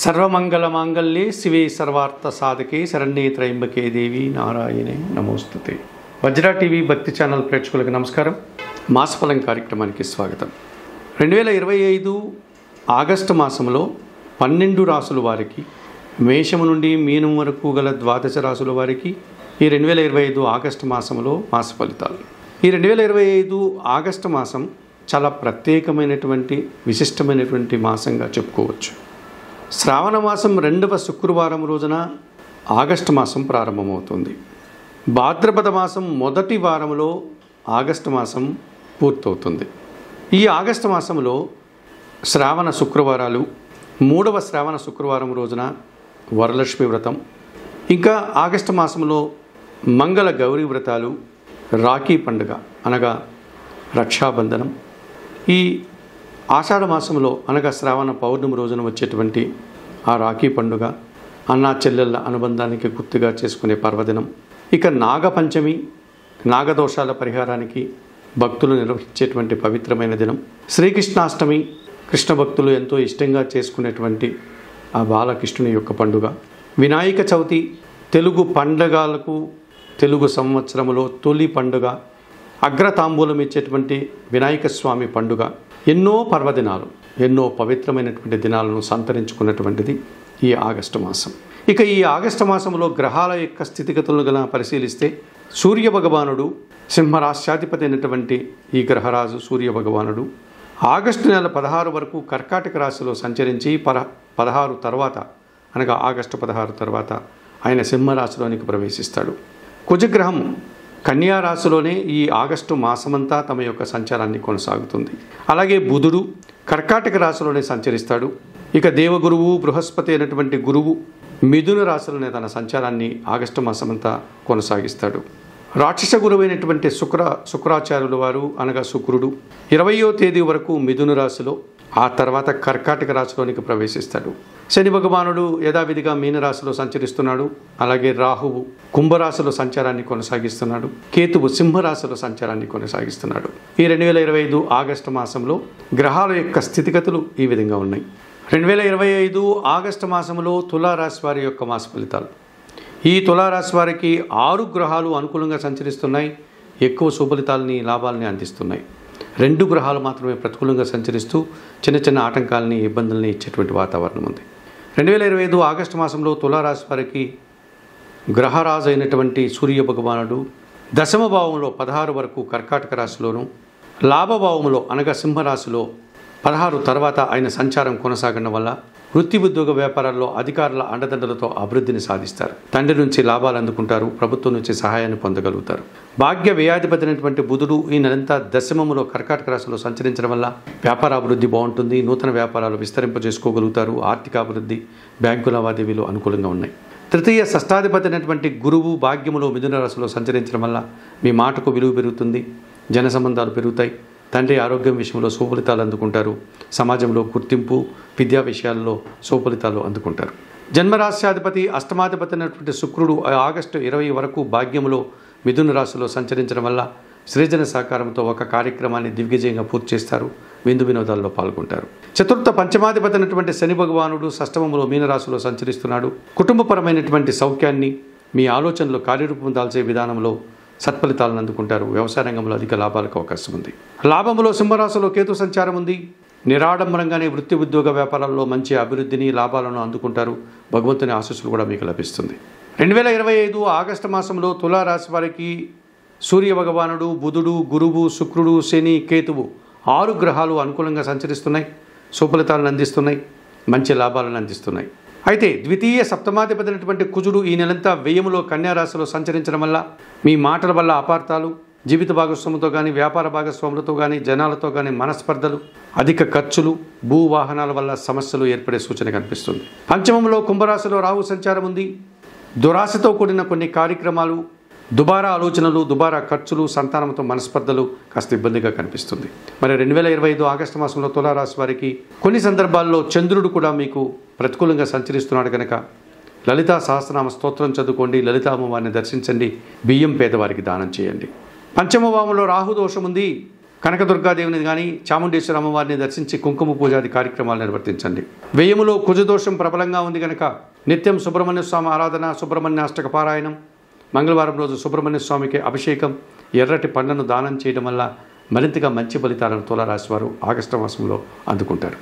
సర్వమంగళమాంగళ్యే శివే సర్వార్థ సాధకే శరణ్యే త్రయంబకే దేవి నారాయణే నమోస్తుతే. వజ్రా టీవీ భక్తి ఛానల్ ప్రేక్షకులకు నమస్కారం. మాసఫలం కార్యక్రమానికి స్వాగతం. 2025 ఆగస్టు మాసంలో 12 రాసుల వారికి, మేషము నుండి మీనం వరకు గల ద్వాదశ రాసుల వారికి ఈ 2025 ఆగస్టు మాసంలో మాస ఫలితాలు. ఈ 2025 ఆగస్టు మాసం చాలా ప్రత్యేకమైనటువంటి విశిష్టమైనటువంటి మాసంగా చెప్పుకోవచ్చు. శ్రావణ మాసం 2వ శుక్రవారం రోజున ఆగస్టు మాసం ప్రారంభమవుతుంది. భాద్రపద మాసం మొదటి వారంలో ఆగస్టు మాసం పూర్తవుతుంది. ఈ ఆగస్టు మాసంలో శ్రావణ శుక్రవారాలు, 3వ శ్రావణ శుక్రవారం రోజున వరలక్ష్మి వ్రతం, ఇంకా ఆగస్టు మాసంలో మంగళ గౌరీ వ్రతాలు, రాఖీ పండుగ అనగా రక్షాబంధనం, ఈ ఆషాఢ మాసంలో అనగా శ్రావణ పౌర్ణమి రోజున వచ్చేటువంటి ఆ రాఖీ పండుగ, అన్నా చెల్లెళ్ళ అనుబంధానికి గుర్తుగా చేసుకునే పర్వదినం, ఇక నాగపంచమి, నాగదోషాల పరిహారానికి భక్తులు నిర్వహించేటువంటి పవిత్రమైన దినం, శ్రీకృష్ణాష్టమి, కృష్ణ భక్తులు ఎంతో ఇష్టంగా చేసుకునేటువంటి ఆ బాలకృష్ణుని యొక్క పండుగ, వినాయక చవితి, తెలుగు పండగలకు తెలుగు సంవత్సరంలో తొలి పండుగ, అగ్రతాంబూలం ఇచ్చేటువంటి వినాయక స్వామి పండుగ, ఎన్నో పర్వదినాలు, ఎన్నో పవిత్రమైనటువంటి దినాలను సంతరించుకున్నటువంటిది ఈ ఆగస్టు మాసం. ఇక ఈ ఆగస్టు మాసంలో గ్రహాల యొక్క స్థితిగతులను గల పరిశీలిస్తే సూర్య భగవానుడు, సింహరాశ్యాధిపతి అయినటువంటి ఈ గ్రహరాజు సూర్య భగవానుడు ఆగస్టు నెల 16 వరకు కర్కాటక రాశిలో సంచరించి 16 తర్వాత అనగా ఆగస్టు 16 తర్వాత ఆయన సింహరాశిలోనికి ప్రవేశిస్తాడు. కుజగ్రహం కన్యా రాశిలోనే ఈ ఆగస్టు మాసమంతా తమ యొక్క సంచారాన్ని కొనసాగుతుంది. అలాగే బుధుడు కర్కాటక రాశిలోనే సంచరిస్తాడు. ఇక దేవగురువు బృహస్పతి అయినటువంటి గురువు మిథున రాశిలోనే తన సంచారాన్ని ఆగస్టు మాసమంతా కొనసాగిస్తాడు. రాక్షస గురువు అయినటువంటి శుక్రాచార్యుల వారు అనగా శుక్రుడు 20వ తేదీ వరకు మిథున రాశిలో, ఆ తర్వాత కర్కాటక రాశిలోనికి ప్రవేశిస్తాడు. శని భగవానుడు యథావిధిగా మీనరాశిలో సంచరిస్తున్నాడు. అలాగే రాహువు కుంభరాశిలో సంచారాన్ని కొనసాగిస్తున్నాడు. కేతువు సింహరాశిలో సంచారాన్ని కొనసాగిస్తున్నాడు. ఈ 2025 ఆగస్టు మాసంలో గ్రహాల యొక్క స్థితిగతులు ఈ విధంగా ఉన్నాయి. 2025 ఆగస్టు మాసంలో తులారాశి వారి యొక్క మాస ఫలితాలు. ఈ తులారాశి వారికి 6 గ్రహాలు అనుకూలంగా సంచరిస్తున్నాయి. ఎక్కువ శుభలితాలని, లాభాలని అందిస్తున్నాయి. 2 గ్రహాలు మాత్రమే ప్రతికూలంగా సంచరిస్తూ చిన్న చిన్న ఆటంకాలని, ఇబ్బందుల్ని ఇచ్చేటువంటి వాతావరణం ఉంది. 2025 ఆగస్టు మాసంలో తులారాశి వారికి గ్రహరాజు అయినటువంటి సూర్య భగవానుడు దశమ భావంలో 16 వరకు కర్కాటక రాశిలోను, లాభభావంలో అనగా సింహరాశిలో 16 తర్వాత ఆయన సంచారం కొనసాగడం వల్ల వృత్తి, ఉద్యోగ, వ్యాపారాల్లో అధికారుల అండదండలతో అభివృద్ధిని సాధిస్తారు. తండ్రి నుంచి లాభాలు అందుకుంటారు. ప్రభుత్వం నుంచి సహాయాన్ని పొందగలుగుతారు. భాగ్య వ్యయాధిపతి అయినటువంటి బుధుడు ఈ నెలంతా దశమములో కర్కాటక రాశిలో సంచరించడం వల్ల వ్యాపార అభివృద్ధి బాగుంటుంది. నూతన వ్యాపారాలు విస్తరింపజేసుకోగలుగుతారు. ఆర్థికాభివృద్ధి, బ్యాంకు లావాదేవీలు అనుకూలంగా ఉన్నాయి. తృతీయ షష్టాధిపతి అయినటువంటి గురువు భాగ్యములో మిథున రాశిలో సంచరించడం వల్ల మీ మాటకు విలువ పెరుగుతుంది. జన సంబంధాలు పెరుగుతాయి. తండ్రి ఆరోగ్యం విషయంలో సుఫలితాలు అందుకుంటారు. సమాజంలో గుర్తింపు, విద్యా విషయాల్లో సుఫలితాలు అందుకుంటారు. జన్మరాశ్యాధిపతి అష్టమాధిపతి అయినటువంటి శుక్రుడు ఆగస్టు 20 వరకు భాగ్యములో మిథున రాశిలో సంచరించడం వల్ల సృజన సహకారంతో ఒక కార్యక్రమాన్ని దిగ్విజయంగా పూర్తి చేస్తారు. విందు వినోదాల్లో పాల్గొంటారు. చతుర్థ పంచమాధిపతి అయినటువంటి శని భగవానుడు షష్టమములో మీనరాశిలో సంచరిస్తున్నాడు. కుటుంబపరమైనటువంటి సౌఖ్యాన్ని, మీ ఆలోచనలు కార్యరూపం దాల్చే విధానంలో సత్ఫలితాలను అందుకుంటారు. వ్యవసాయ రంగంలో అధిక లాభాలకు అవకాశం ఉంది. లాభంలో సింహరాశిలో కేతు సంచారం ఉంది. నిరాడంబరంగానే వృత్తి, ఉద్యోగ, వ్యాపారాల్లో మంచి అభివృద్ధిని, లాభాలను అందుకుంటారు. భగవంతుని ఆశీస్సులు కూడా మీకు లభిస్తుంది. 2025 ఆగస్టు మాసంలో తులారాశి వారికి సూర్య భగవానుడు, బుధుడు, గురువు, శుక్రుడు, శని, కేతువు 6 గ్రహాలు అనుకూలంగా సంచరిస్తున్నాయి. సుఫలితాలను అందిస్తున్నాయి. మంచి లాభాలను అందిస్తున్నాయి. అయితే ద్వితీయ సప్తమాధిపతి అయినటువంటి కుజుడు ఈ నెలంతా వ్యయములో కన్యా రాశిలో సంచరించడం వల్ల మీ మాటల వల్ల అపార్థాలు, జీవిత భాగస్వాములతో కానీ, వ్యాపార భాగస్వాములతో కానీ, జనాలతో కానీ మనస్పర్ధలు, అధిక ఖర్చులు, భూ వాహనాల వల్ల సమస్యలు ఏర్పడే సూచన కనిపిస్తుంది. పంచమంలో కుంభరాశిలో రాహు సంచారం ఉంది. దురాశతో కూడిన కొన్ని కార్యక్రమాలు, దుబారా ఆలోచనలు, దుబారా ఖర్చులు, సంతానంతో మనస్పర్ధలు కాస్త ఇబ్బందిగా కనిపిస్తుంది. మరి 2025 ఆగస్టు మాసంలో తులారాశి వారికి కొన్ని సందర్భాల్లో చంద్రుడు కూడా మీకు ప్రతికూలంగా సంచరిస్తున్నాడు కనుక లలితా సహస్రనామ స్తోత్రం చదువుకోండి. లలితా అమ్మవారిని దర్శించండి. బియ్యం పేదవారికి దానం చేయండి. పంచమ భావంలో రాహు దోషం ఉంది. కనకదుర్గాదేవిని కానీ చాముండేశ్వరి అమ్మవారిని దర్శించి కుంకుమ పూజాది కార్యక్రమాలు నిర్వర్తించండి. వ్యయములో కుజదోషం ప్రబలంగా ఉంది కనుక నిత్యం సుబ్రహ్మణ్య స్వామి ఆరాధన, సుబ్రహ్మణ్యాష్టక పారాయణం, మంగళవారం రోజు సుబ్రహ్మణ్య స్వామికి అభిషేకం, ఎర్రటి పండ్లను దానం చేయడం వల్ల మరింతగా మంచి ఫలితాలను తులారాశి వారు ఆగస్టు మాసంలో అందుకుంటారు.